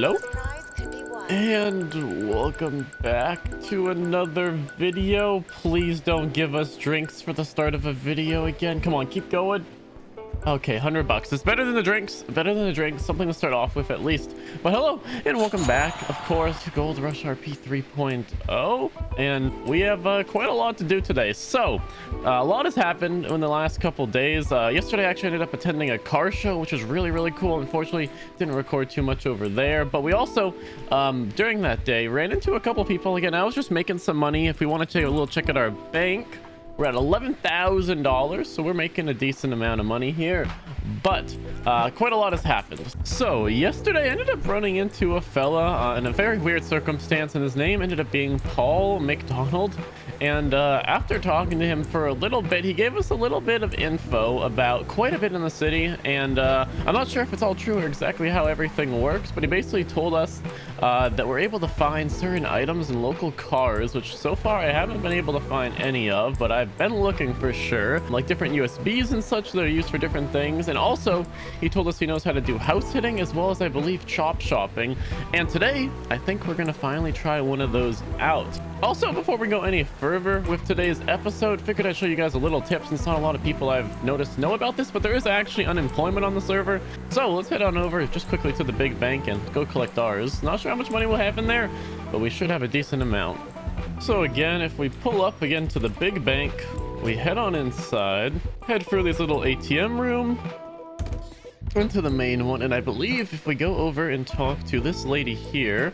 Hello and welcome back to another video. Please don't give us drinks for the start of a video again. Come on, keep going. Okay, $100. It's better than the drinks. Something to start off with at least. But hello and welcome back, of course, to Goldrush RP 3.0. And we have quite a lot to do today. So a lot has happened in the last couple days. Yesterday I actually ended up attending a car show, which was really cool. Unfortunately, didn't record too much over there. But we also, during that day, ran into a couple people. Again, I was just making some money. If we want to take a little check at our bank, we're at $11,000, so we're making a decent amount of money here, but quite a lot has happened. So yesterday I ended up running into a fella in a very weird circumstance, and his name ended up being Paul McDonald. And after talking to him for a little bit, he gave us a little bit of info about quite a bit in the city. And I'm not sure if it's all true or exactly how everything works, but he basically told us that we're able to find certain items in local cars, which so far I haven't been able to find any of, but I've been looking for sure, like different USBs and such that are used for different things. And also he told us he knows how to do house hitting as well as, I believe, chop shopping. And today I think we're gonna finally try one of those out. Also, before we go any further with today's episode, figured I'd show you guys a little tip, since not a lot of people I've noticed know about this, but there is actually unemployment on the server. So let's head on over just quickly to the big bank and go collect ours. Not sure how much money we'll have in there, but we should have a decent amount. So again, if we pull up again to the big bank, we head on inside, head through this little ATM room into the main one, and I believe if we go over and talk to this lady here,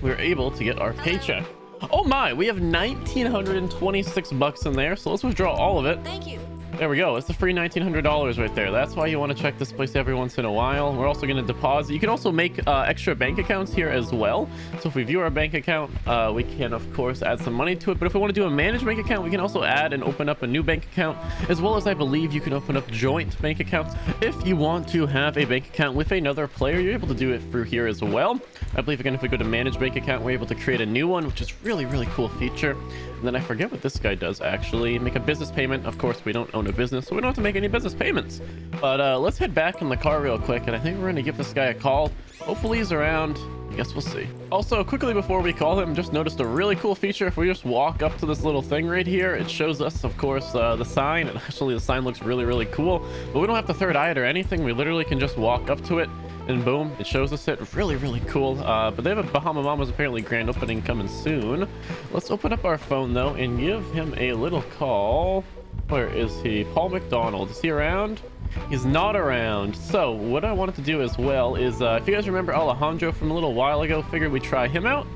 we're able to get our paycheck. Oh my, we have $1,926 in there, so let's withdraw all of it. Thank you. There we go. It's the free $1,900 right there. That's why you want to check this place every once in a while. We're also going to deposit. You can also make extra bank accounts here as well. So if we view our bank account, we can, of course, add some money to it. But if we want to do a managed bank account, we can also add and open up a new bank account, as well as I believe you can open up joint bank accounts. If you want to have a bank account with another player, you're able to do it through here as well. I believe, again, if we go to manage bank account, we're able to create a new one, which is really cool feature. And then I forget what this guy does, actually. Make a business payment. Of course, we don't own a business, so we don't have to make any business payments. But let's head back in the car real quick, and I think we're going to give this guy a call. Hopefully he's around. I guess we'll see. Also, quickly before we call him, just noticed a really cool feature. If we just walk up to this little thing right here, it shows us, of course, the sign. And actually, the sign looks really cool. But we don't have to third eye it or anything. We literally can just walk up to it, and boom, it shows us it. Really cool. But they have a Bahama Mama's apparently grand opening coming soon. Let's open up our phone though and give him a little call. Where is he? Paul McDonald. Is he around? He's not around. So what I wanted to do as well is, if you guys remember Alejandro from a little while ago, figured we'd try him out.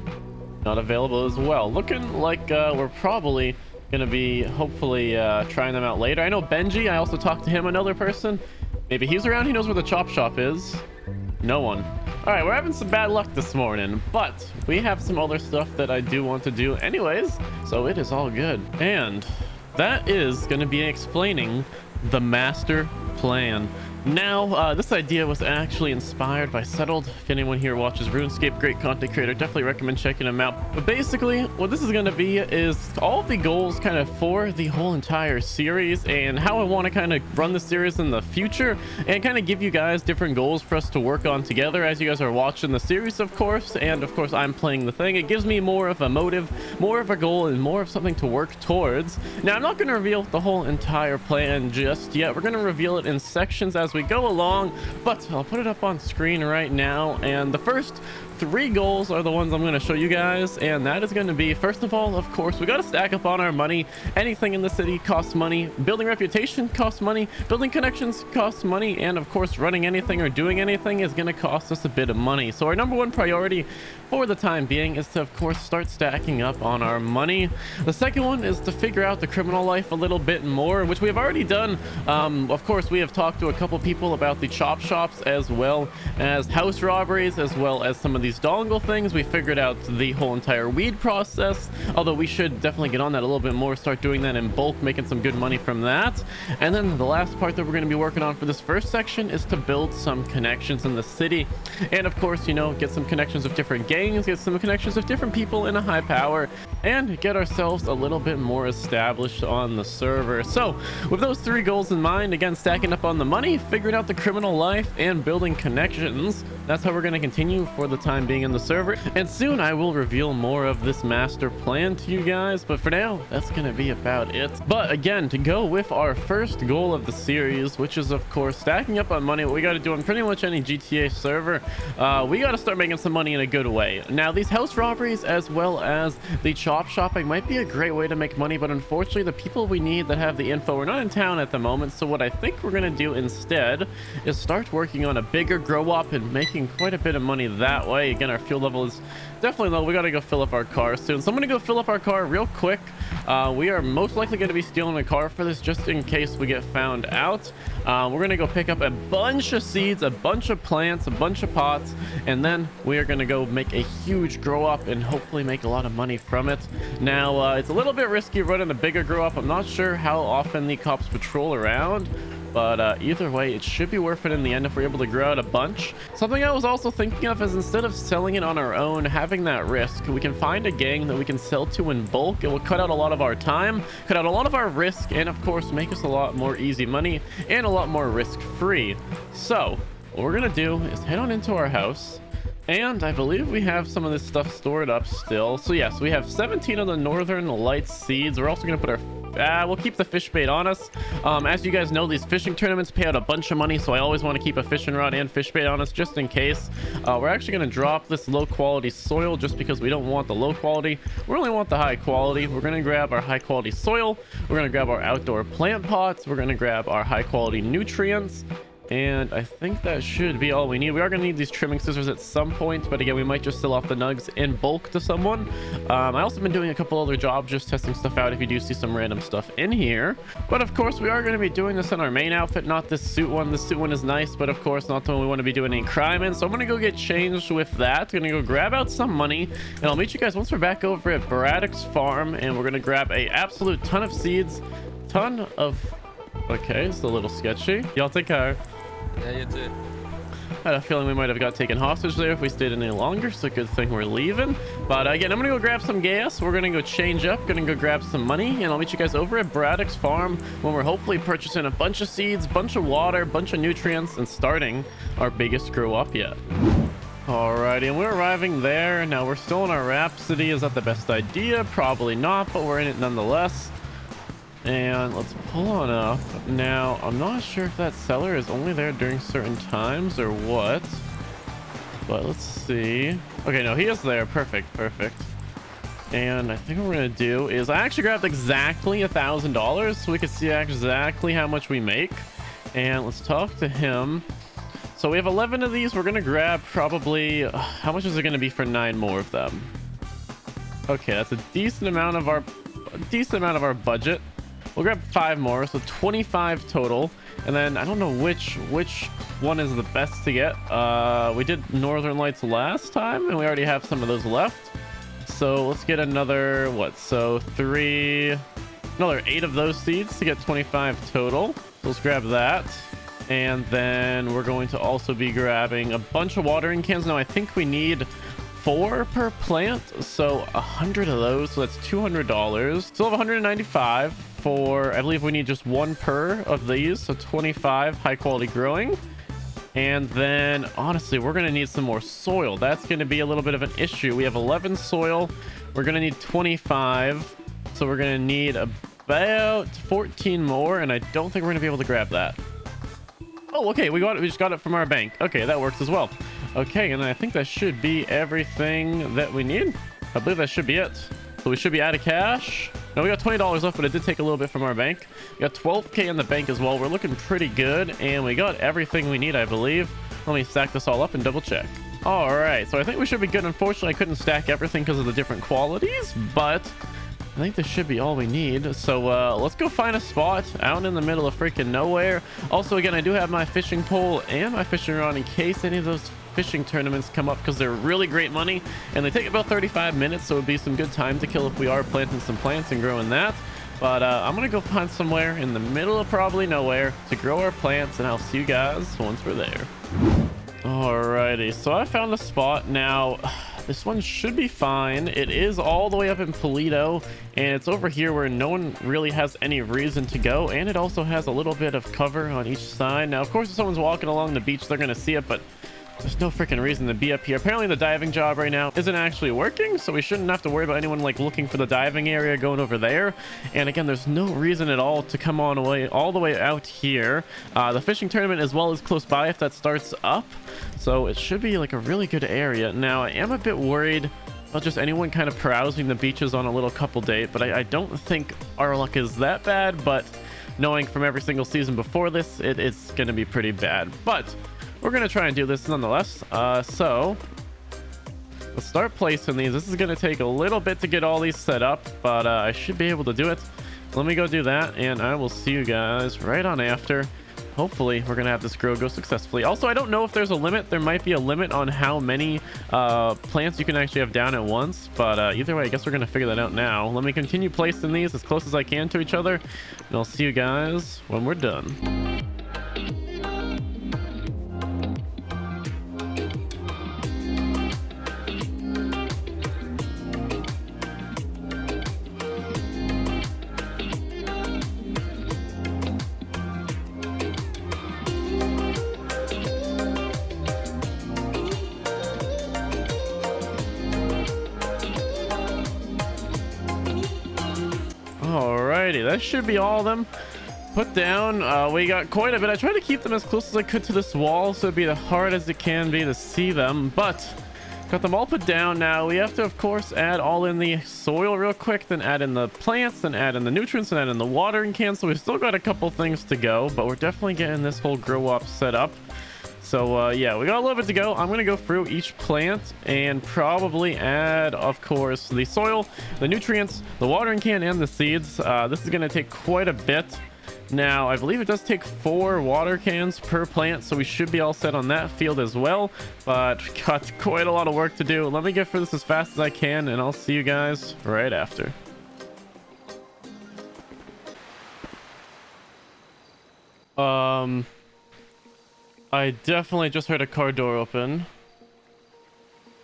Not available as well. Looking like we're probably gonna be hopefully trying them out later. I know Benji, I also talked to him, another person. Maybe he's around. He knows where the chop shop is. No one. All right, we're having some bad luck this morning, but we have some other stuff that I do want to do anyways, so it is all good. And that is going to be explaining the master plan. Now, this idea was actually inspired by Settled. If anyone here watches RuneScape, great content creator, definitely recommend checking him out. But basically, what this is going to be is all of the goals kind of for the whole entire series, and how I want to kind of run the series in the future, and kind of give you guys different goals for us to work on together as you guys are watching the series, of course. And of course, I'm playing the thing. It gives me more of a motive, more of a goal, and more of something to work towards. Now, I'm not going to reveal the whole entire plan just yet. We're going to reveal it in sections as we go along, but I'll put it up on screen right now. And the first 3 goals are the ones I'm going to show you guys, and that is going to be, first of all, of course, we got to stack up on our money. Anything in the city costs money. Building reputation costs money. Building connections costs money, and of course, running anything or doing anything is going to cost us a bit of money. So our number one priority for the time being is to, of course, start stacking up on our money. The second one is to figure out the criminal life a little bit more, which we have already done. Of course, we have talked to a couple people about the chop shops, as well as house robberies, as well as some of these dongle things. We figured out the whole entire weed process, although we should definitely get on that a little bit more, start doing that in bulk, making some good money from that. And then the last part that we're going to be working on for this first section is to build some connections in the city, and of course, you know, get some connections with different gangs, get some connections with different people in a high power, and get ourselves a little bit more established on the server. So with those 3 goals in mind, again, stacking up on the money, figuring out the criminal life, and building connections, That's how we're going to continue for the time being in the server, and soon I will reveal more of this master plan to you guys, but for now that's going to be about it. But again, to go with our first goal of the series, which is of course stacking up on money, what we got to do on pretty much any GTA server, we got to start making some money in a good way. Now these house robberies as well as the chop shopping might be a great way to make money, but unfortunately the people we need that have the info are not in town at the moment. So what I think we're going to do instead is start working on a bigger grow up and making quite a bit of money that way. Again, our fuel level is definitely low. We got to go fill up our car soon, so I'm going to go fill up our car real quick. We are most likely going to be stealing a car for this just in case we get found out. We're going to go pick up a bunch of seeds, a bunch of plants, a bunch of pots, and then we are going to go make a huge grow up and hopefully make a lot of money from it. Now it's a little bit risky running a bigger grow up. I'm not sure how often the cops patrol around, but either way it should be worth it in the end if we're able to grow out a bunch. Something I was also thinking of is instead of selling it on our own, having that risk, we can find a gang that we can sell to in bulk. It will cut out a lot of our time, cut out a lot of our risk, and of course make us a lot more easy money and a lot more risk free. So what we're gonna do is head on into our house, and I believe we have some of this stuff stored up still. So yes, we have 17 of the Northern Lights seeds. We're also gonna put our we'll keep the fish bait on us. As you guys know, these fishing tournaments pay out a bunch of money, so I always want to keep a fishing rod and fish bait on us just in case. We're actually going to drop this low quality soil just because we don't want the low quality. We only want the high quality. We're going to grab our high quality soil. We're going to grab our outdoor plant pots. We're going to grab our high quality nutrients. And I think that should be all we need. We are going to need these trimming scissors at some point, but again, we might just sell off the nugs in bulk to someone. I also been doing a couple other jobs, just testing stuff out if you do see some random stuff in here. But of course, we are going to be doing this in our main outfit, not this suit one. This suit one is nice, but of course, not the one we want to be doing any crime in. So I'm going to go get changed with that. Going to go grab out some money, and I'll meet you guys once we're back over at Braddock's farm, and we're going to grab a absolute ton of seeds, ton of... Okay, it's a little sketchy. Y'all take care. Yeah, you too. I had a feeling we might have got taken hostage there if we stayed any longer, so good thing we're leaving. But again, I'm gonna go grab some gas. We're gonna go change up, gonna go grab some money, and I'll meet you guys over at Braddock's farm when we're hopefully purchasing a bunch of seeds, bunch of water, bunch of nutrients, and starting our biggest grow up yet. Alrighty, and we're arriving there. Now we're still in our Rhapsody. Is that the best idea? Probably not, but we're in it nonetheless. And let's pull on up. Now, I'm not sure if that seller is only there during certain times or what, but let's see. Okay, no, he is there. Perfect, perfect. And I think what we're gonna do is I actually grabbed exactly $1,000 so we can see exactly how much we make. And let's talk to him. So we have 11 of these. We're gonna grab probably how much is it gonna be for 9 more of them? Okay, that's a decent amount of our budget. We'll grab 5 more, so 25 total. And then I don't know which one is the best to get. We did Northern Lights last time, and we already have some of those left. So let's get another so another 8 of those seeds to get 25 total. So let's grab that. And then we're going to also be grabbing a bunch of watering cans. Now I think we need 4 per plant, so 100 of those, so that's $200. Still have 195 for, I believe we need just 1 per of these, so 25 high quality growing. And then honestly, we're going to need some more soil. That's going to be a little bit of an issue. We have 11 soil. We're going to need 25, so we're going to need about 14 more, and I don't think we're going to be able to grab that. Oh, okay, we just got it from our bank. Okay, that works as well. Okay, and I think that should be everything that we need. I believe that should be it. So we should be out of cash. No, we got $20 left, but it did take a little bit from our bank. We got 12K in the bank as well. We're looking pretty good, and we got everything we need, I believe. Let me stack this all up and double check. All right, so I think we should be good. Unfortunately, I couldn't stack everything because of the different qualities, but I think this should be all we need. So let's go find a spot out in the middle of freaking nowhere. Also, again, I do have my fishing pole and my fishing rod in case any of those fishing tournaments come up, because they're really great money and they take about 35 minutes, so it would be some good time to kill if we are planting some plants and growing that. But I'm gonna go find somewhere in the middle of probably nowhere to grow our plants, and I'll see you guys once we're there. Alrighty, so I found a spot. Now this one should be fine. It is all the way up in Toledo, and it's over here where no one really has any reason to go, and it also has a little bit of cover on each side. Now of course if someone's walking along the beach, they're gonna see it, but There's no freaking reason to be up here. Apparently the diving job right now isn't actually working, so we shouldn't have to worry about anyone like looking for the diving area going over there. And again, there's no reason at all to come on away all the way out here. The fishing tournament as well is close by if that starts up, so it should be like a really good area. Now I am a bit worried about just anyone kind of browsing the beaches on a little couple date, but I don't think our luck is that bad. But knowing from every single season before this, it is going to be pretty bad. But we're going to try and do this nonetheless. So let's start placing these. This is going to take a little bit to get all these set up, but I should be able to do it. Let me go do that, and I will see you guys right on after. Hopefully we're gonna have this grow go successfully. Also, I don't know if there's a limit. There might be a limit on how many plants you can actually have down at once, but either way, I guess we're gonna figure that out now. Let me continue placing these as close as I can to each other, and I'll see you guys when we're done. Alrighty, that should be all of them put down. We got quite a bit. I tried to keep them as close as I could to this wall, so it'd be as hard as it can be to see them, but got them all put down. Now we have to, of course, add all in the soil real quick, then add in the plants, then add in the nutrients, and add in the watering can. So we've still got a couple things to go, but we're definitely getting this whole grow up set up. So yeah, we got a little bit to go. I'm gonna go through each plant and probably add, of course, the soil, the nutrients, the watering can, and the seeds. This is gonna take quite a bit. Now I believe it does take 4 water cans per plant, so we should be all set on that field as well, but got quite a lot of work to do. Let me get through this as fast as I can, and I'll see you guys right after. I definitely just heard a car door open.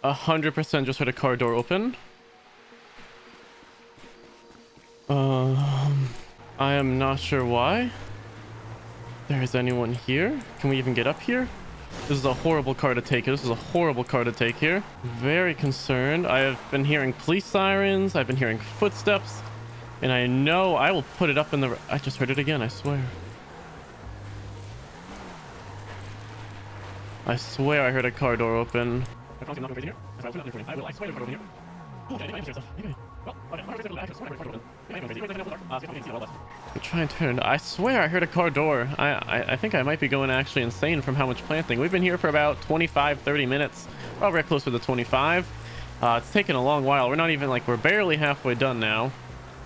100% just heard a car door open. I am not sure why there is anyone here. Can we even get up here? This is a horrible car to take. This is a horrible car to take here. Very concerned. I have been hearing police sirens. I've been hearing footsteps. And I know I will put it up in the... I just heard it again, I swear. I swear I heard a car door open. I'm trying to turn. I swear I heard a car door. I think I might be going actually insane from how much planting. We've been here for about 25-30 minutes. Probably closer to 25. It's taken a long while. We're not even like, we're barely halfway done now.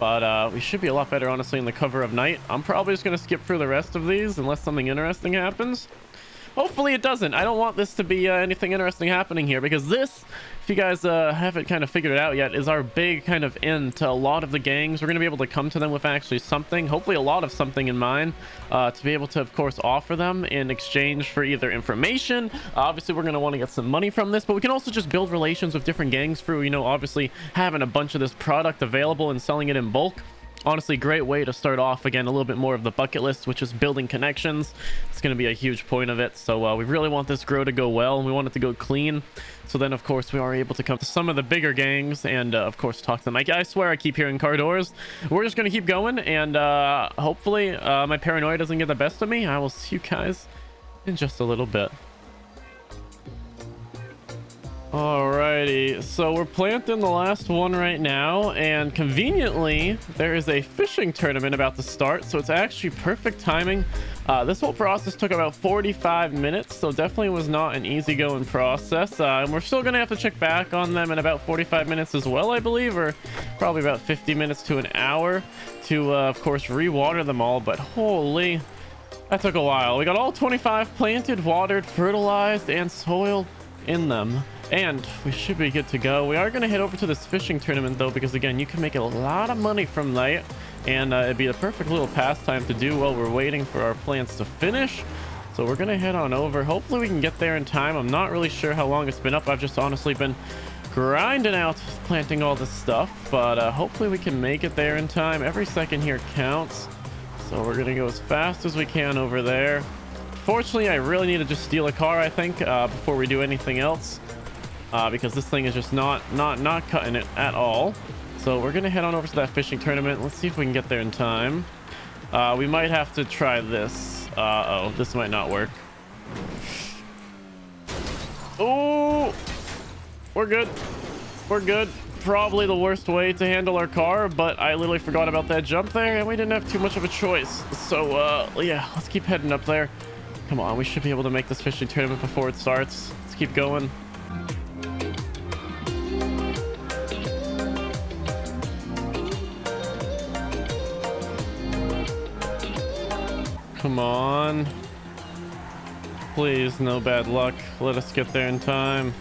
But we should be a lot better, honestly, in the cover of night. I'm probably just going to skip through the rest of these unless something interesting happens. Hopefully it doesn't. I don't want this to be anything interesting happening here, because this, if you guys haven't kind of figured it out yet, is our big kind of end to a lot of the gangs. We're going to be able to come to them with actually something, hopefully a lot of something in mind, to be able to, of course, offer them in exchange for either information. Obviously, we're going to want to get some money from this, but we can also just build relations with different gangs through, you know, obviously having a bunch of this product available and selling it in bulk. Honestly, great way to start off, again, a little bit more of the bucket list, which is building connections. It's going to be a huge point of it. So we really want this grow to go well, and we want it to go clean. So then, of course, we are able to come to some of the bigger gangs and, of course, talk to them. I swear I keep hearing car doors. We're just going to keep going, and hopefully my paranoia doesn't get the best of me. I will see you guys in just a little bit. Alrighty, so we're planting the last one right now, and conveniently there is a fishing tournament about to start, so it's actually perfect timing. This whole process took about 45 minutes, so definitely was not an easygoing process. And we're still gonna have to check back on them in about 45 minutes as well, I believe, or probably about 50 minutes to an hour to of course re-water them all. But holy, that took a while. We got all 25 planted, watered, fertilized, and soiled in them, and we should be good to go. We are going to head over to this fishing tournament though, because again, you can make a lot of money from that, and it'd be a perfect little pastime to do while we're waiting for our plants to finish. So we're going to head on over. Hopefully we can get there in time. I'm not really sure how long it's been up. I've just honestly been grinding out planting all this stuff, but hopefully we can make it there in time. Every second here counts, so we're going to go as fast as we can over there. unfortunately, I really need to just steal a car, I think, before we do anything else, because this thing is just not cutting it at all. So we're gonna head on over to that fishing tournament. Let's see if we can get there in time. We might have to try this. Oh, this might not work. Oh, we're good. We're good. Probably the worst way to handle our car, but I literally forgot about that jump there and we didn't have too much of a choice. So yeah, let's keep heading up there. Come on, we should be able to make this fishing tournament before it starts. Let's keep going. Come on. Please, no bad luck. Let us get there in time.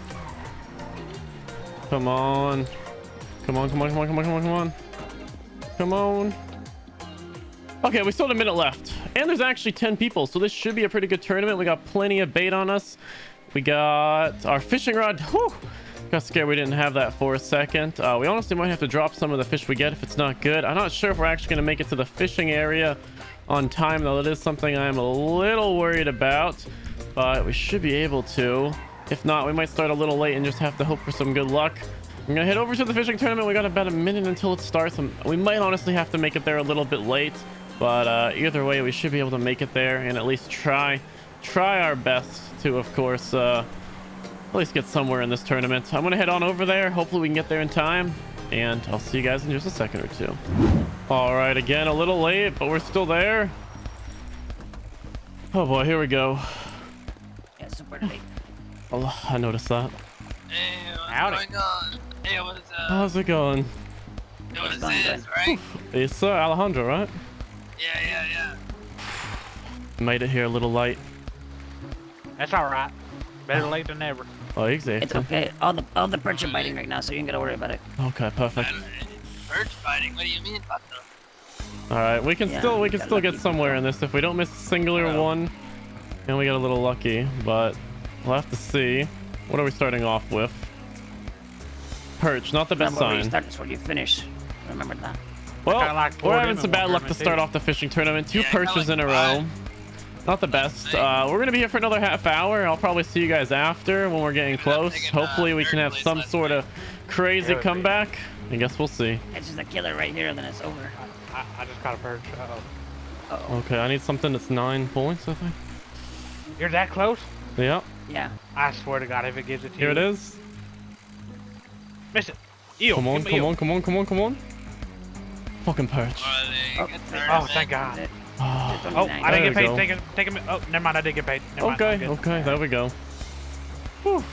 Come on. Come on, come on, come on, come on, come on, come on. Come on. Okay, we still have a minute left. And there's actually 10 people, so this should be a pretty good tournament. We got plenty of bait on us. We got our fishing rod. Whew. Got scared we didn't have that for a second. We honestly might have to drop some of the fish we get if it's not good. I'm not sure if we're actually going to make it to the fishing area on time, though. It is something I'm a little worried about, but we should be able to. If not, we might start a little late and just have to hope for some good luck. I'm gonna head over to the fishing tournament. We got about a minute until it starts, and we might honestly have to make it there a little bit late, but either way, we should be able to make it there and at least try our best to, of course, at least get somewhere in this tournament. I'm gonna head on over there. Hopefully we can get there in time, and I'll see you guys in just a second or two. All right, again, a little late, but we're still there. Oh boy, here we go. Yeah, super late. Oh, I noticed that. Hey, what's Howdy. going on? Hey, what is How's it going? what is going this, good. right? Yes, sir. Alejandro, right? Yeah. Made it here a little late. That's all right. Better late than never. Oh, exactly. It's okay. All the perch are biting right now, so you ain't gotta worry about it. Okay, perfect. Bird fighting? What do you mean, Pato? All right, we can Yeah, still got get lucky. somewhere in this if we don't miss a singular one, and we get a little lucky. But we'll have to see. What are we starting off with? Perch, not the best Remember where you sign. start is where you finish. Remember that. Well, Kinda like we're Florida having in some the bad one luck to tournament, start too. off the fishing tournament. Two Yeah, kinda perches like in a mine. row. Not the best. We're gonna be here for another half hour. I'll probably see you guys after when we're getting close. taking, Hopefully we can third have place some last sort of crazy Yeah, we- comeback. I guess we'll see. It's just a killer right here, then it's over. I just caught a perch. Uh-oh. Uh-oh. Okay, I need something that's 9 points, I think. You're that close? Yeah, Yeah. I swear to God, if it gives it to you. here it is. Miss it. Eel. Come on, Give me come eel. on, come on, come on, come on. Fucking perch. Oh, Oh, thank God. That's it. Oh, There's Oh, only I nine. didn't There get we paid. go. Take a. Oh, never mind. I did get paid. Never mind, okay, I'm good. okay, there we go. Whew.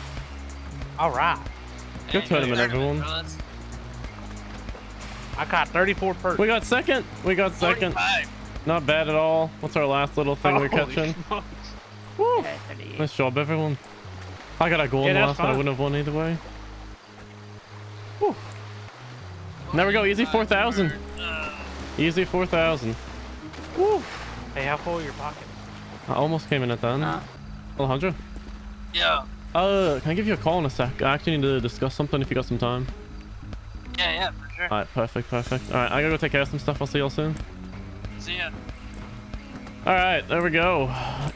All right. Good tournament, everyone. I caught 34 perch. We got second. We got second. 45. Not bad at all. What's our last little thing we're Holy catching? smokes. Woo. Okay, 38. Nice job, everyone. I got a goal in the Yeah, last that's one. I fine. wouldn't have won either way. Whew. There we go. Easy 4,000. Easy 4,000. Woo. Hey, how full are your pockets? I almost came in at the end. Alejandro? Yeah. Can I give you a call in a sec? I actually need to discuss something if you got some time. Yeah, for sure. Alright, perfect. Alright, I gotta go take care of some stuff. I'll see y'all soon. See ya. Alright, there we go.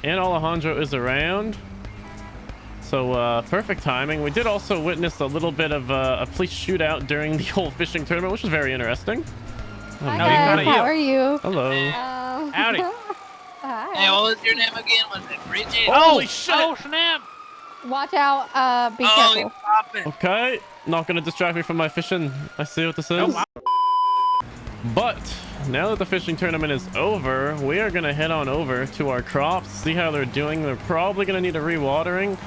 And Alejandro is around. So, perfect timing. We did also witness a little bit of a police shootout during the whole fishing tournament, which was very interesting. Hi no, you guys, gotta how yell. are you? Hello. Howdy. Hi. Hey, what was your name again? Was it Bridget? Holy shit! Oh, snap. Watch out, be Oh, you careful. popping. Okay, not gonna distract me from my fishing. I see what this is. Nope. But now that the fishing tournament is over, we are gonna head on over to our crops, see how they're doing. They're probably gonna need a rewatering.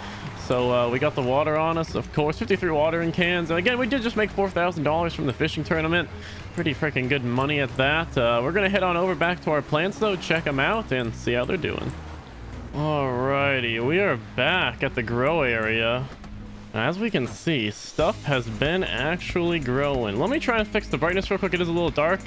So we got the water on us, of course, 53 watering cans. And again, we did just make $4,000 from the fishing tournament. Pretty freaking good money at that. We're gonna head on over back to our plants though, check them out and see how they're doing. Alrighty, we are back at the grow area. As we can see, stuff has been actually growing. Let me try and fix the brightness real quick. It is a little dark.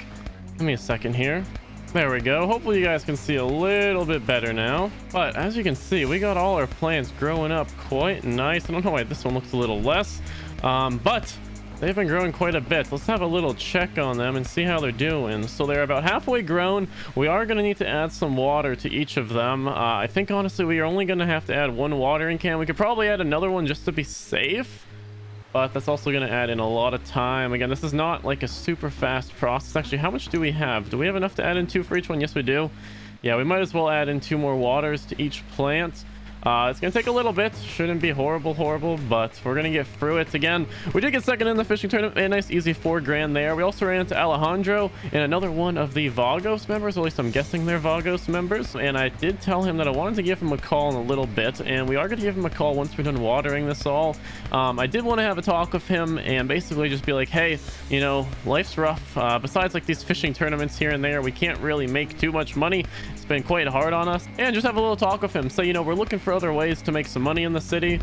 Give me a second here. There we go. Hopefully you guys can see a little bit better now. But as you can see, we got all our plants growing up quite nice. I don't know why this one looks a little less. But They've been growing quite a bit. Let's have a little check on them and see how they're doing. So they're about halfway grown. We are going to need to add some water to each of them. I think honestly we are only going to have to add one watering can. We could probably add another one just to be safe, but that's also going to add in a lot of time. Again, this is not like a super fast process. Actually, how much do we have? Do we have enough to add in 2 for each one? Yes, we do. Yeah, we might as well add in 2 more waters to each plant. It's gonna take a little bit. Shouldn't be horrible, but we're gonna get through it. Again, we did get second in the fishing tournament. A nice easy 4 grand there. We also ran into Alejandro and another one of the Vagos members, at least I'm guessing they're Vagos members, and I did tell him that I wanted to give him a call in a little bit, and we are gonna give him a call once we're done watering this all. I did want to have a talk with him and basically just be like, hey, you know, life's rough. Besides like these fishing tournaments here and there, we can't really make too much money. It's been quite hard on us, and just have a little talk with him. So, you know, we're looking for other ways to make some money in the city.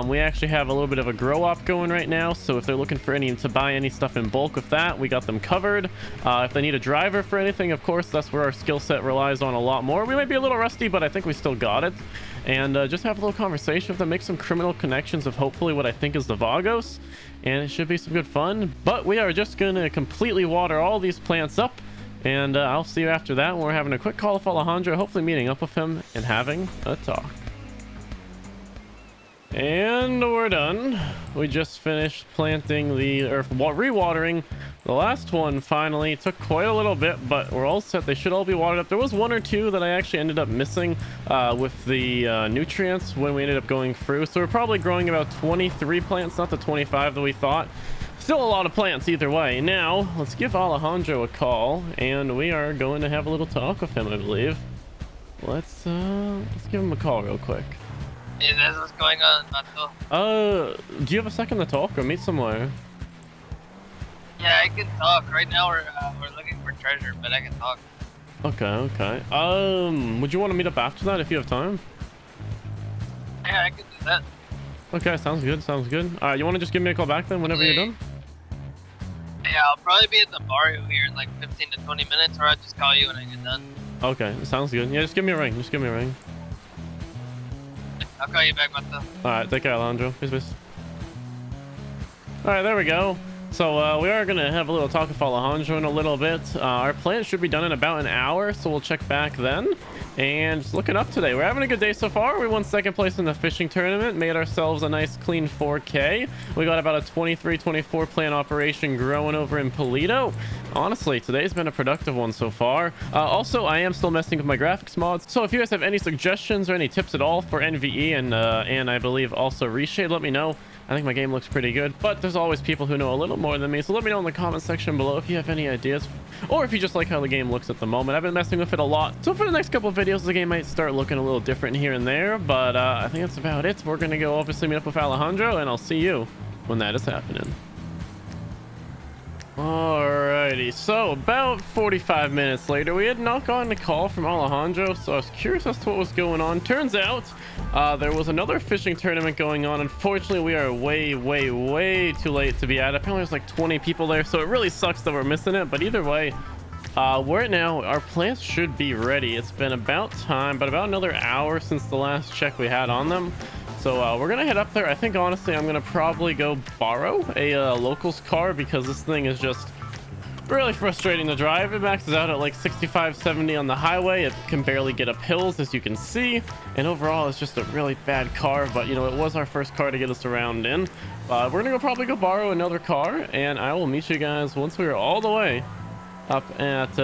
We actually have a little bit of a grow op going right now, so if they're looking for to buy any stuff in bulk with that, we got them covered. If they need a driver for anything, of course, that's where our skill set relies on a lot more. We might be a little rusty, but I think we still got it. And just have a little conversation with them, make some criminal connections of hopefully what I think is the Vagos, and it should be some good fun. But we are just going to completely water all these plants up, and I'll see you after that when we're having a quick call with Alejandro, hopefully meeting up with him and having a talk. And we're done. We just finished planting or rewatering the last one. Finally, it took quite a little bit, but we're all set. They should all be watered up. There was 1 or 2 that I actually ended up missing with the nutrients when we ended up going through, so we're probably growing about 23 plants, not the 25 that we thought. Still a lot of plants either way. Now let's give Alejandro a call, and we are going to have a little talk with him, I believe. Let's give him a call real quick. Hey, that's what's going on, Mato. Do you have a second to talk or meet somewhere? Yeah, I can talk. Right now we're looking for treasure, but I can talk. Okay. Would you want to meet up after that if you have time? Yeah, I can do that. Okay, sounds good. All right, you want to just give me a call back then whenever you're done? Yeah, I'll probably be at the bar here in like 15 to 20 minutes, or I'll just call you when I get done. Okay, sounds good. Yeah, just give me a ring. I'll call you back, Mato. Alright, take care, Alejandro. Peace. Alright, there we go. So we are going to have a little talk with Alejandro in a little bit. Our plant should be done in about an hour, so we'll check back then. And it's looking up today. We're having a good day so far. We won 2nd place in the fishing tournament, made ourselves a nice clean 4K. We got about a 23-24 plant operation growing over in Polito. Honestly, today's been a productive one so far. Also, I am still messing with my graphics mods, so if you guys have any suggestions or any tips at all for NVE and I believe also Reshade, let me know. I think my game looks pretty good, but there's always people who know a little more than me, so let me know in the comment section below if you have any ideas, or if you just like how the game looks at the moment. I've been messing with it a lot, so for the next couple of videos the game might start looking a little different here and there, but I think that's about it. We're gonna go obviously meet up with Alejandro, and I'll see you when that is happening. Alrighty, so about 45 minutes later, we had not gotten a call from Alejandro, so I was curious as to what was going on. Turns out there was another fishing tournament going on. Unfortunately, we are way too late to be at it. Apparently there's like 20 people there, so it really sucks that we're missing it, but either way, right now our plants should be ready. It's been about time, but about another hour since the last check we had on them. So we're gonna head up there. I think honestly I'm gonna probably go borrow a locals car, because this thing is just really frustrating to drive. It maxes out at like 65-70 on the highway. It can barely get up hills, as you can see, and overall it's just a really bad car, but you know, it was our first car to get us around in. We're gonna probably go borrow another car, and I will meet you guys once we are all the way up at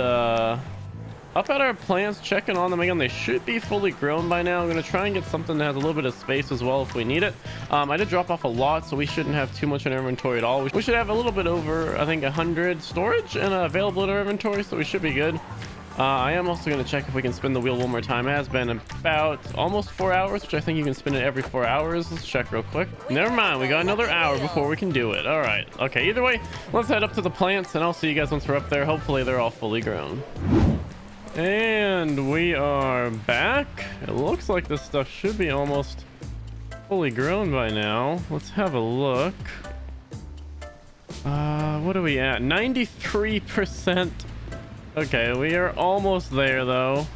our plants, checking on them again. They should be fully grown by now. I'm going to try and get something that has a little bit of space as well if we need it. I did drop off a lot, so we shouldn't have too much in our inventory at all. We should have a little bit over, I think, 100 storage and available in our inventory, so we should be good. I am also going to check if we can spin the wheel one more time. It has been about almost 4 hours, which I think you can spin it every 4 hours. Let's check real quick. Never mind, we got another hour before we can do it. All right. Okay, either way, let's head up to the plants, and I'll see you guys once we're up there. Hopefully they're all fully grown. And we are back. It looks like this stuff should be almost fully grown by now. Let's have a look. What are we at? 93%. Okay, we are almost there though.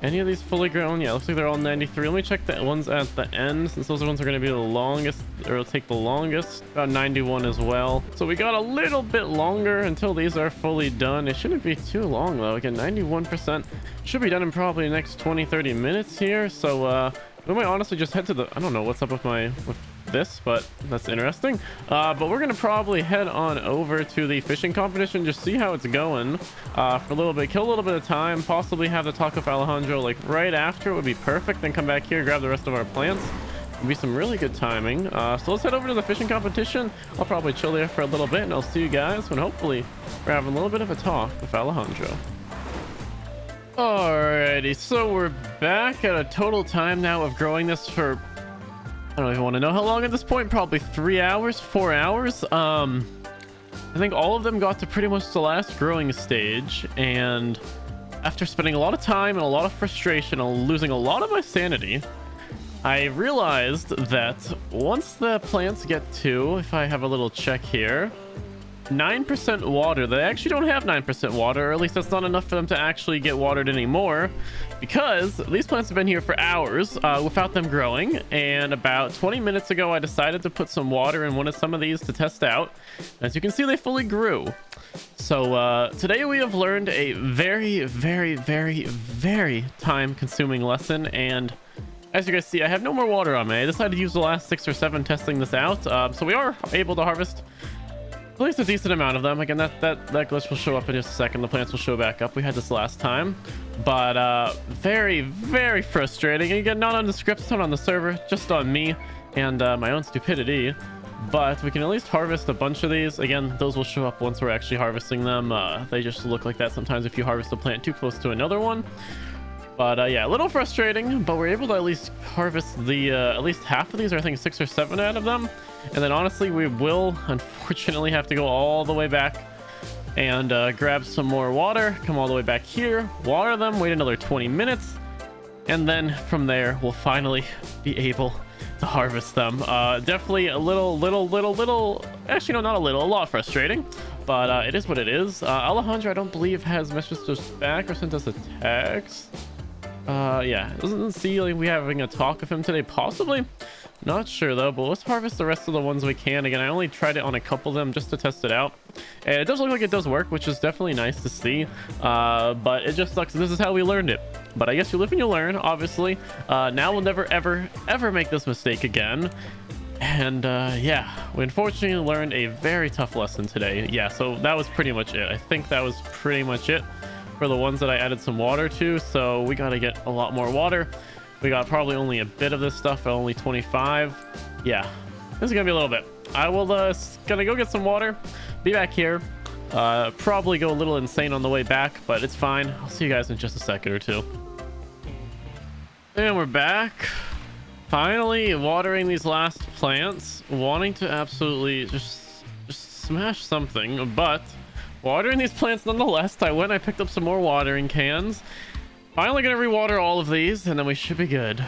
any of these fully grown? Yeah, looks like they're all 93. Let me check the ones at the end, since those ones are going to be the longest, or it'll take the longest. About 91 as well. So we got a little bit longer until these are fully done. It shouldn't be too long though. Again, 91% should be done in probably the next 20-30 minutes here. So we might honestly just head to the, I don't know what's up with this, but that's interesting. But we're gonna probably head on over to the fishing competition, just see how it's going for a little bit, kill a little bit of time, possibly have the talk with Alejandro like right after. It would be perfect. Then come back here, grab the rest of our plants. It'd be some really good timing. So let's head over to the fishing competition. I'll probably chill there for a little bit, and I'll see you guys when hopefully we're having a little bit of a talk with Alejandro. Alrighty, so we're back at a total time now of growing this for, I don't even want to know how long at this point, probably 3 hours, 4 hours. I think all of them got to pretty much the last growing stage, and after spending a lot of time and a lot of frustration and losing a lot of my sanity, I realized that once the plants get to, if I have a little check here, 9% water, they actually don't have 9% water, or at least that's not enough for them to actually get watered anymore, because these plants have been here for hours without them growing. And about 20 minutes ago I decided to put some water in one of some of these to test out. As you can see, they fully grew. So today we have learned a very, very, very, very time consuming lesson, and as you guys see, I have no more water on me. I decided to use the last 6 or 7 testing this out. So we are able to harvest at least a decent amount of them. Again, that glitch will show up in just a second. The plants will show back up. We had this last time, but very, very frustrating. And again, not on the scripts, not on the server, just on me and my own stupidity. But we can at least harvest a bunch of these. Again, those will show up once we're actually harvesting them. They just look like that sometimes if you harvest a plant too close to another one. But yeah, a little frustrating, but we're able to at least harvest the at least half of these, or I think 6 or 7 out of them. And then honestly, we will unfortunately have to go all the way back and grab some more water, come all the way back here, water them, wait another 20 minutes, and then from there we'll finally be able to harvest them. Definitely a little, actually no, not a little, a lot frustrating, but it is what it is. Alejandro, I don't believe, has messaged us back or sent us a text. Yeah, doesn't see like we having a talk with him today, possibly, not sure though. But let's harvest the rest of the ones we can. Again, I only tried it on a couple of them just to test it out, and it does look like it does work, which is definitely nice to see. But it just sucks. This is how we learned it, but I guess you live and you learn, obviously. Now we'll never ever make this mistake again. And yeah, we unfortunately learned a very tough lesson today. Yeah, so that was pretty much it. I think that was pretty much it for the ones that I added some water to. So we got to get a lot more water. We got probably only a bit of this stuff, only 25. Yeah, this is gonna be a little bit. I will gonna go get some water, be back here, probably go a little insane on the way back, but it's fine. I'll see you guys in just a second or two. And we're back, finally watering these last plants, wanting to absolutely just smash something, but watering these plants nonetheless. I picked up some more watering cans. Finally gonna rewater all of these, and then we should be good.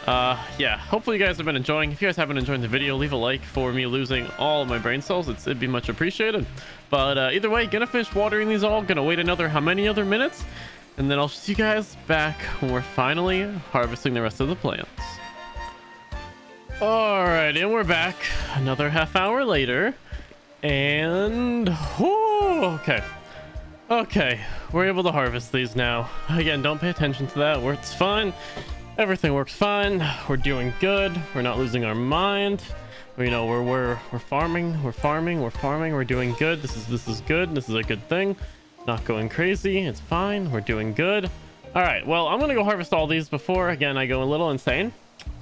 Yeah, hopefully you guys have been enjoying. If you guys haven't enjoyed the video, leave a like for me losing all of my brain cells. It'd be much appreciated. But either way, gonna finish watering these all. Gonna wait another how many other minutes, and then I'll see you guys back when we're finally harvesting the rest of the plants. All right, and we're back another half hour later. And okay, we're able to harvest these now. Again, don't pay attention to that. It's fine. Everything works fine. We're doing good. We're not losing our mind. You know, we're farming. We're doing good. This is good. This is a good thing. Not going crazy. It's fine. We're doing good. All right. Well, I'm gonna go harvest all these before again I go a little insane.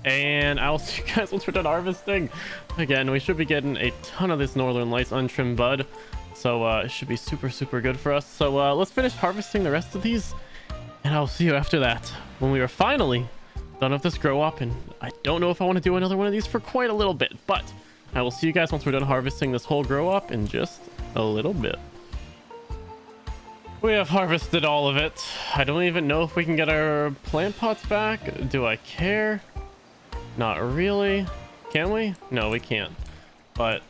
And I'll see you guys once we're done harvesting. Again, we should be getting a ton of this Northern Lights untrimmed bud, so it should be super good for us. So let's finish harvesting the rest of these, and I'll see you after that when we are finally done with this grow up. And I don't know if I want to do another one of these for quite a little bit, but I will see you guys once we're done harvesting this whole grow up in just a little bit. We have harvested all of it. I don't even know if we can get our plant pots back. Do I care? Not really. Can we? No, we can't. But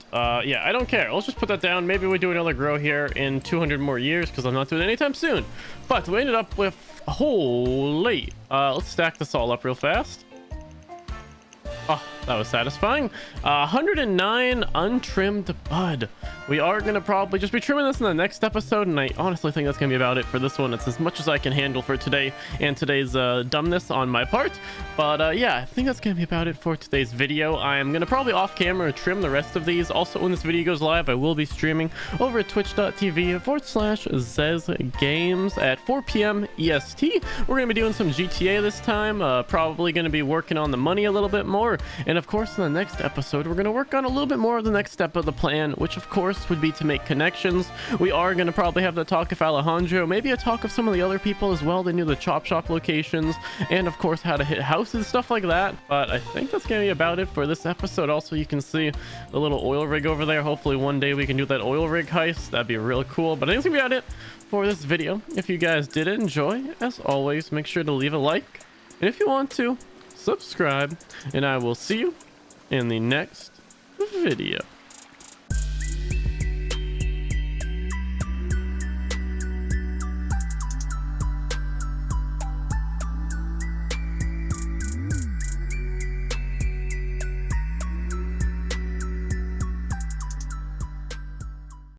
yeah, I don't care. Let's just put that down. Maybe we do another grow here in 200 more years because I'm not doing it anytime soon. But we ended up with holy. Let's stack this all up real fast. Oh, that was satisfying. 109 untrimmed bud. We are going to probably just be trimming this in the next episode, and I honestly think that's going to be about it for this one. It's as much as I can handle for today and today's dumbness on my part. But yeah, I think that's going to be about it for today's video. I am going to probably off camera trim the rest of these. Also, when this video goes live, I will be streaming over at twitch.tv/ZezGames at 4 p.m. EST. We're going to be doing some GTA this time. Probably going to be working on the money a little bit more. And of course, in the next episode, we're going to work on a little bit more of the next step of the plan, which of course would be to make connections. We are going to probably have the talk of Alejandro, maybe a talk of some of the other people as well. They knew the chop shop locations, and of course how to hit houses, stuff like that. But I think that's going to be about it for this episode. Also, you can see the little oil rig over there. Hopefully one day we can do that oil rig heist. That'd be really cool. But I think it's going to be about it for this video. If you guys did enjoy, as always, make sure to leave a like, and if you want to, subscribe, and I will see you in the next video.